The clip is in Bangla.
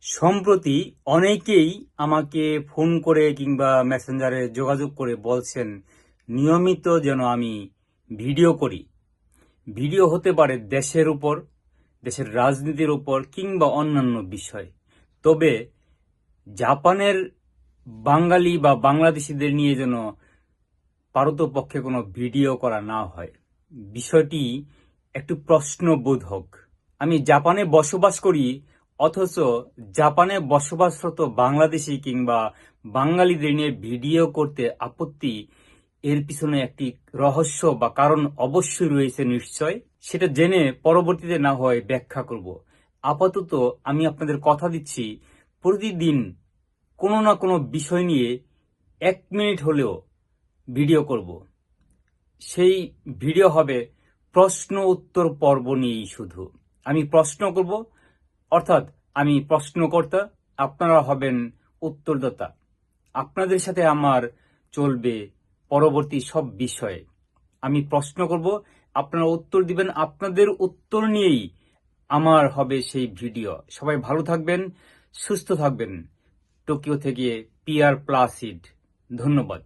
সম্প্রতি অনেকেই আমাকে ফোন করে কিংবা মেসেঞ্জারে যোগাযোগ করে বলছেন নিয়মিত যেন আমি ভিডিও করি। ভিডিও হতে পারে দেশের উপর, দেশের রাজনীতির উপর কিংবা অন্যান্য বিষয়। তবে জাপানের বাঙালি বা বাংলাদেশিদের নিয়ে যেন পারতপক্ষে কোনো ভিডিও করা না হয়। বিষয়টি একটু প্রশ্নবোধক। আমি জাপানে বসবাস করি, অথচ জাপানে বসবাসরত বাংলাদেশি কিংবা বাঙালিদের নিয়ে ভিডিও করতে আপত্তি, এর পিছনে একটি রহস্য বা কারণ অবশ্যই রয়েছে নিশ্চয়। সেটা জেনে পরবর্তীতে না হয় ব্যাখ্যা করব। আপাতত আমি আপনাদের কথা দিচ্ছি, প্রতিদিন কোনো না কোনো বিষয় নিয়ে 1 মিনিট হলেও ভিডিও করব। সেই ভিডিও হবে প্রশ্ন উত্তর পর্ব নিয়েই শুধু। আমি প্রশ্ন করব, অর্থাৎ আমি প্রশ্নকর্তা, আপনারা হবেন উত্তরদাতা। আপনাদের সাথে আমার চলবে পরবর্তী সব বিষয়ে। আমি প্রশ্ন করব, আপনারা উত্তর দিবেন, আপনাদের উত্তর নিয়েই আমার হবে সেই ভিডিও। সবাই ভালো থাকবেন, সুস্থ থাকবেন। টোকিও থেকে পিআর প্লাসিড। ধন্যবাদ।